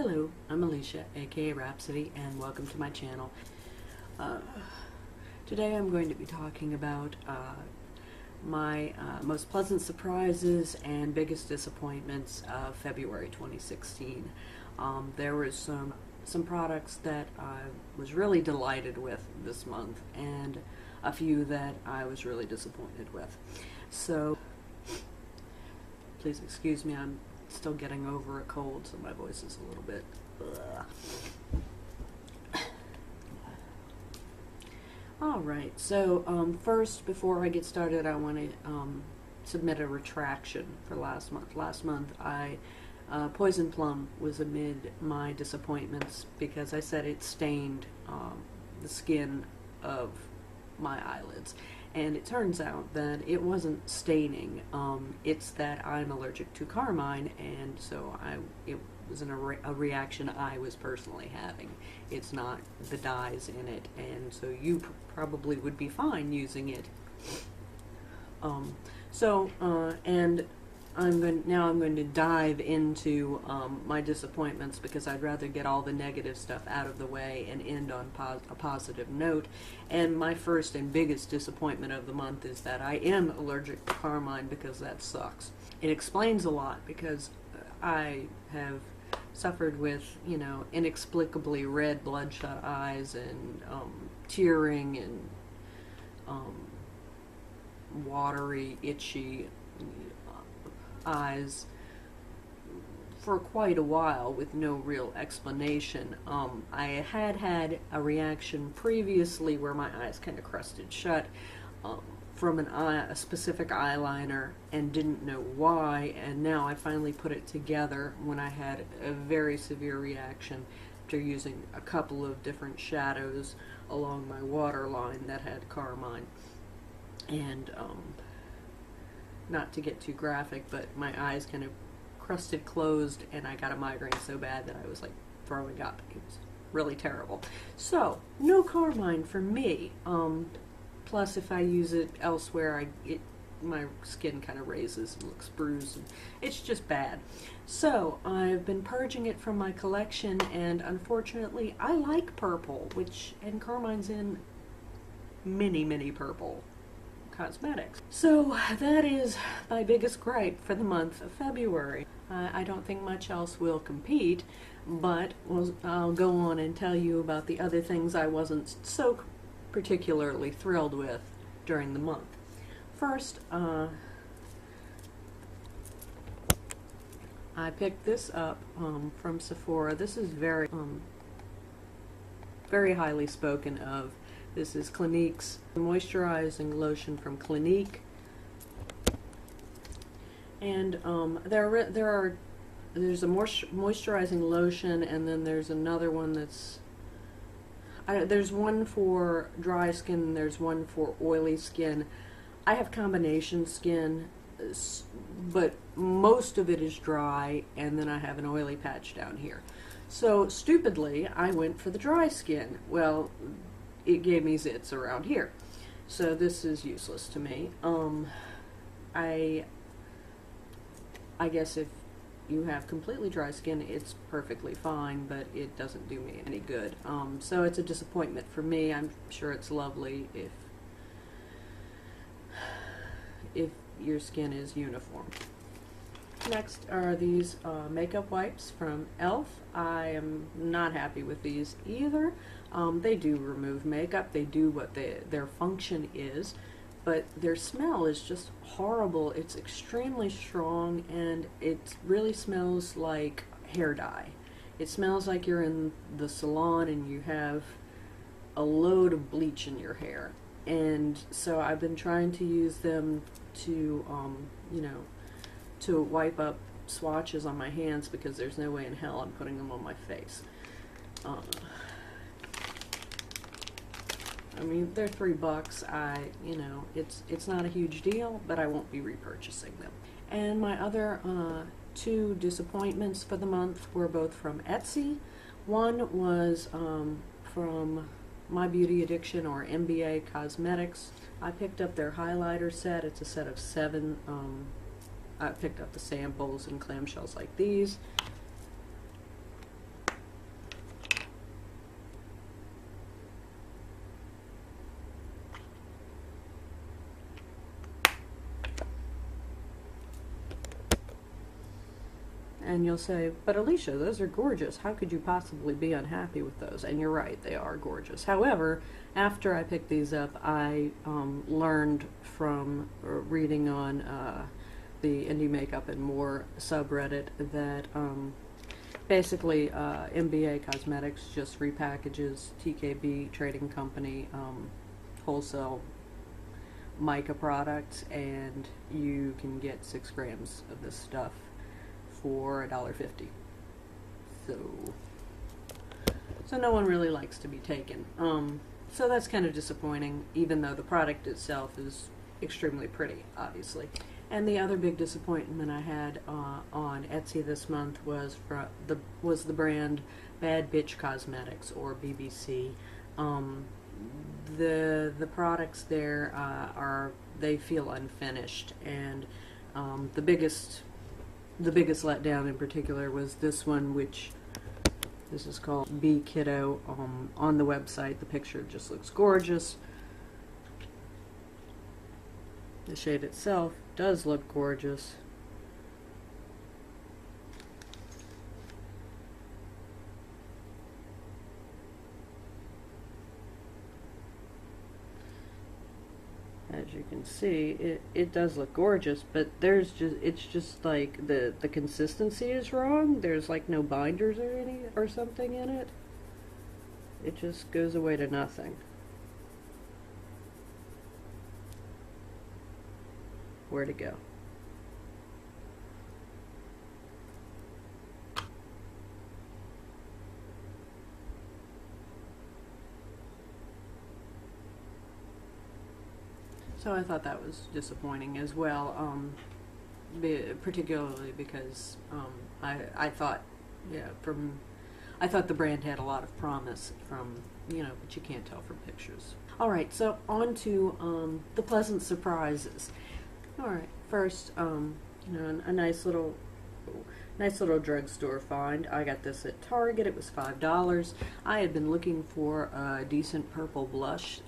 Hello, I'm Alisha, aka Rhapsody, and welcome to my channel. Today I'm going to be talking about my most pleasant surprises and biggest disappointments of February 2016. There was some products that I was really delighted with this month, and a few that I was really disappointed with. So, please excuse me, I'm still getting over a cold, so my voice is a little bit Alright, so first, before I get started, I want to submit a retraction for last month. Last month, Poison Plum was amid my disappointments because I said it stained the skin of my eyelids. And it turns out that it wasn't staining, it's that I'm allergic to carmine, and so it was a reaction I was personally having. It's not the dyes in it, and so you probably would be fine using it. And I'm going to dive into my disappointments, because I'd rather get all the negative stuff out of the way and end on a positive note. And my first and biggest disappointment of the month is that I am allergic to carmine, because that sucks. It explains a lot, because I have suffered with, inexplicably red bloodshot eyes and tearing and watery, itchy eyes for quite a while with no real explanation. I had a reaction previously where my eyes kind of crusted shut from a specific eyeliner and didn't know why, and now I finally put it together when I had a very severe reaction after using a couple of different shadows along my waterline that had carmine. And not to get too graphic, but my eyes kind of crusted closed, and I got a migraine so bad that I was like throwing up. It was really terrible. So, no carmine for me. Plus, if I use it elsewhere, my skin kind of raises and looks bruised, and it's just bad. So, I've been purging it from my collection, and unfortunately, I like purple, and carmine's in many purple cosmetics. So that is my biggest gripe for the month of February. I don't think much else will compete, but I'll go on and tell you about the other things I wasn't so particularly thrilled with during the month. First, I picked this up from Sephora. This is very highly spoken of. This is Clinique's moisturizing lotion from Clinique, and there's a moisturizing lotion, and then there's another one that's there's one for dry skin and there's one for oily skin. I have combination skin, but most of it is dry, and then I have an oily patch down here. So stupidly, I went for the dry skin. Well, it gave me zits around here, so this is useless to me. I guess if you have completely dry skin, it's perfectly fine, but it doesn't do me any good. So it's a disappointment for me. I'm sure it's lovely if your skin is uniform. Next are these makeup wipes from e.l.f. I am not happy with these either. They do remove makeup, they do what their function is, but their smell is just horrible. It's extremely strong, and it really smells like hair dye. It smells like you're in the salon and you have a load of bleach in your hair. And so I've been trying to use them to, to wipe up swatches on my hands, because there's no way in hell I'm putting them on my face. I mean, they're $3. It's not a huge deal, but I won't be repurchasing them. And my other two disappointments for the month were both from Etsy. One was from My Beauty Addiction, or MBA Cosmetics. I picked up their highlighter set. It's a set of 7. I picked up the samples in clamshells like these. And you'll say, but Alisha, those are gorgeous. How could you possibly be unhappy with those? And you're right, they are gorgeous. However, after I picked these up, I learned from reading on the Indie Makeup and More subreddit that basically MBA Cosmetics just repackages TKB Trading Company wholesale mica products, and you can get 6 grams of this stuff for $1.50. So no one really likes to be taken. So that's kind of disappointing, even though the product itself is extremely pretty, obviously. And the other big disappointment I had on Etsy this month was the brand Bad Bitch Cosmetics, or BBC. The products there they feel unfinished, and the biggest letdown in particular was this one, which this is called Be Kiddo. On the website, the picture just looks gorgeous. The shade itself does look gorgeous. As you can see, it does look gorgeous, but it's just like the consistency is wrong. There's like no binders or something in it. It just goes away to nothing. Where'd it go? So I thought that was disappointing as well, particularly because I thought, I thought the brand had a lot of promise from, but you can't tell from pictures. All right, so on to the pleasant surprises. All right, first, a nice little drugstore find. I got this at Target. It was $5. I had been looking for a decent purple blush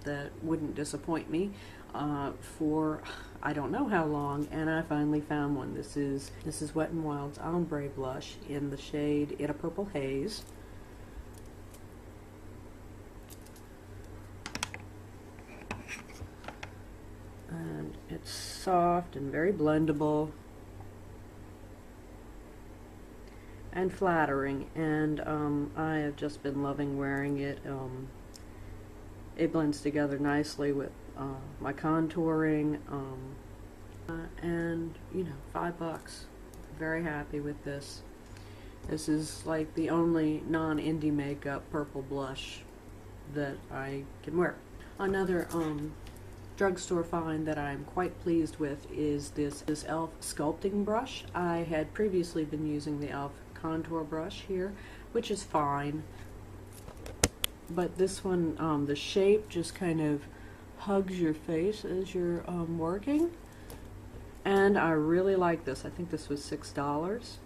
that wouldn't disappoint me for I don't know how long, and I finally found one. This is Wet n Wild's Ombre Blush in the shade In a Purple Haze. And it's soft and very blendable and flattering, and I have just been loving wearing it. It blends together nicely with my contouring, and $5. Very happy with this. This is like the only non-indie makeup purple blush that I can wear. Another drugstore find that I'm quite pleased with is this e.l.f. sculpting brush. I had previously been using the e.l.f. contour brush here, which is fine, but this one, the shape just kind of hugs your face as you're working, and I really like this. I think this was $6,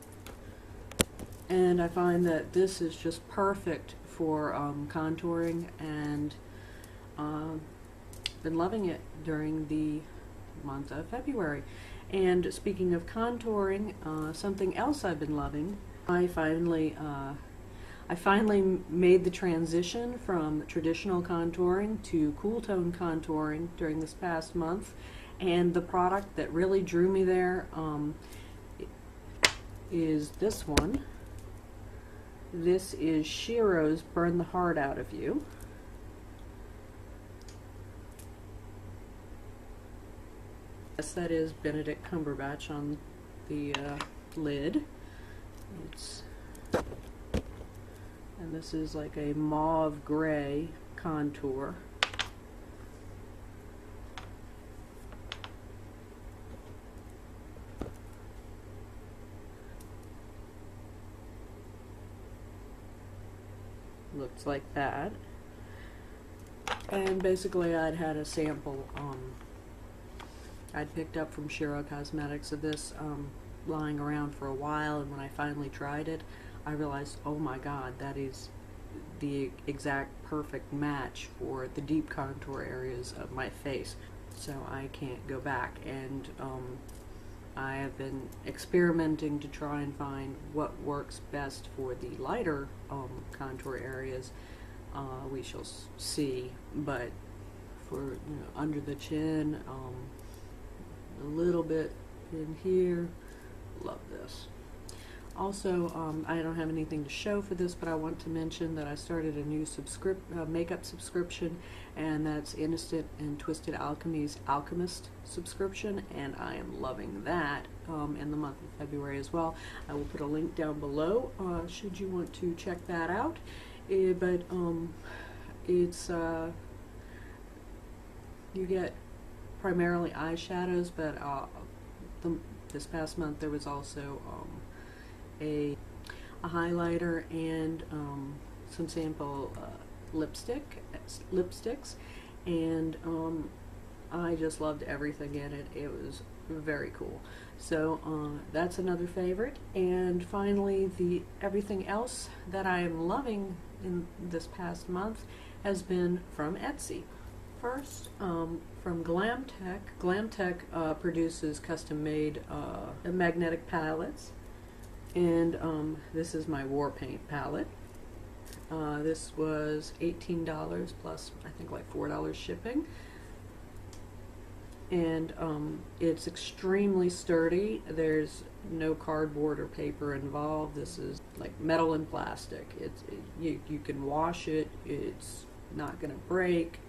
and I find that this is just perfect for contouring, and been loving it during the month of February. And speaking of contouring, something else I've been loving, I finally made the transition from traditional contouring to cool tone contouring during this past month, and the product that really drew me there is this one. This is Shiro's Burn the Heart Out of You. Yes, that is Benedict Cumberbatch on the lid. And this is like a mauve gray contour. Looks like that. And basically I'd had a sample I'd picked up from Shiro Cosmetics of this lying around for a while, and when I finally tried it, I realized, oh my god, that is the exact perfect match for the deep contour areas of my face. So I can't go back, and I have been experimenting to try and find what works best for the lighter contour areas. We shall see, but for under the chin, a little bit in here, love this. Also, I don't have anything to show for this, but I want to mention that I started a new makeup subscription, and that's Innocent and Twisted Alchemy's Alchemist subscription, and I am loving that in the month of February as well. I will put a link down below should you want to check that out. But it's you get primarily eyeshadows, but this past month there was also a highlighter and some sample lipsticks, and I just loved everything in it. It was very cool. So that's another favorite. And finally, everything else that I am loving in this past month has been from Etsy. First, from Glam Tech. Glam Tech produces custom-made magnetic palettes. And this is my War Paint palette. This was $18 plus I think like $4 shipping. And it's extremely sturdy. There's no cardboard or paper involved. This is like metal and plastic. You can wash it. It's not going to break.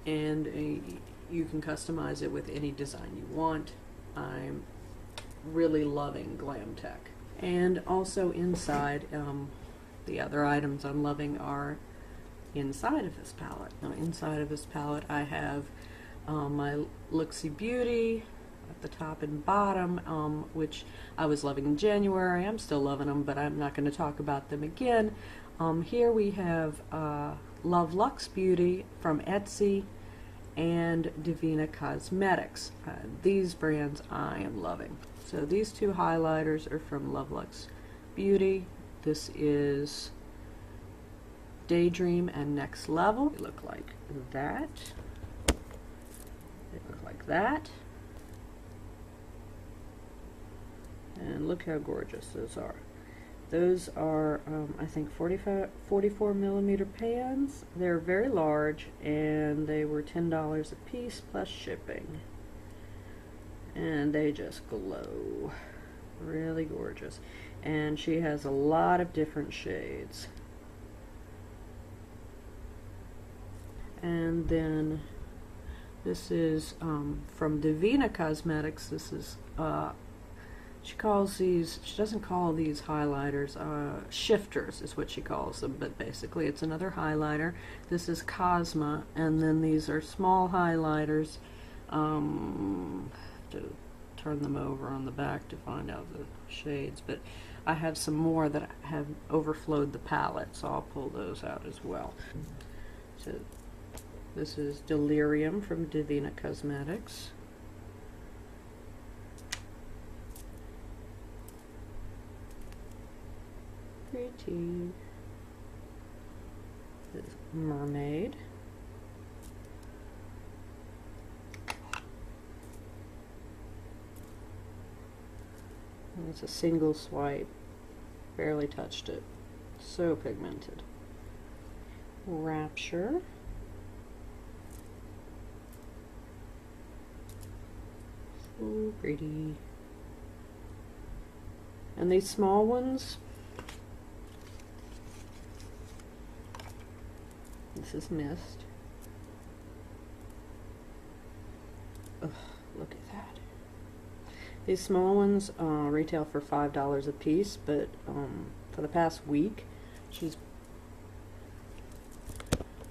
And you can customize it with any design you want. I'm really loving Glam Tech. And also inside, the other items I'm loving are inside of this palette. Now inside of this palette I have my Looksy Beauty at the top and bottom, which I was loving in January. I'm still loving them, but I'm not going to talk about them again. Here we have Love Luxe Beauty from Etsy and Divina Cosmetics. These brands I am loving. So these two highlighters are from Love Luxe Beauty. This is Daydream and Next Level. They look like that. They look like that. And look how gorgeous those are. Those are, I think, 44 millimeter pans. They're very large, and they were $10 a piece plus shipping. And they just glow. Really gorgeous. And she has a lot of different shades. And then this is from Divina Cosmetics. This is she calls these, she doesn't call these highlighters, shifters is what she calls them, but basically it's another highlighter. This is Cosma, and then these are small highlighters. To turn them over on the back to find out the shades, but I have some more that have overflowed the palette, so I'll pull those out as well. So this is Delirium from Divina Cosmetics. Pretty. This is Mermaid. And it's a single swipe. Barely touched it. So pigmented. Rapture. So pretty. And these small ones, this is Mist. Ugh, look at that. These small ones retail for $5 a piece, but for the past week,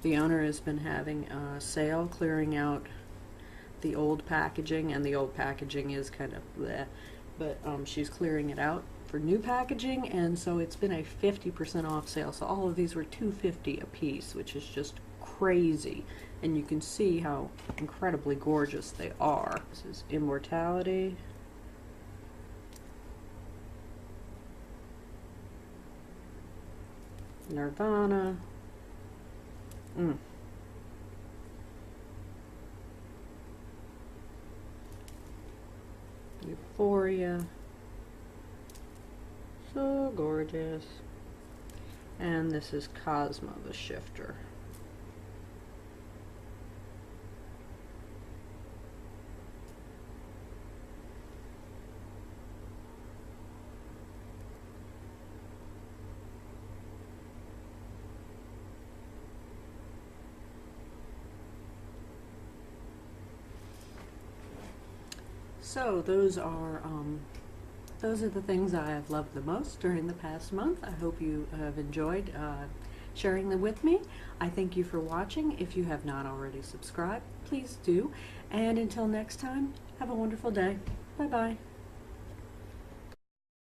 the owner has been having a sale clearing out the old packaging, and the old packaging is kind of bleh, but she's clearing it out for new packaging, and so it's been a 50% off sale. So all of these were $2.50 a piece, which is just crazy, and you can see how incredibly gorgeous they are. This is Immortality. Nirvana. for you. So gorgeous. And this is Cosmo the Shifter. So those are the things I have loved the most during the past month. I hope you have enjoyed sharing them with me. I thank you for watching. If you have not already subscribed, please do. And until next time, have a wonderful day. Bye-bye.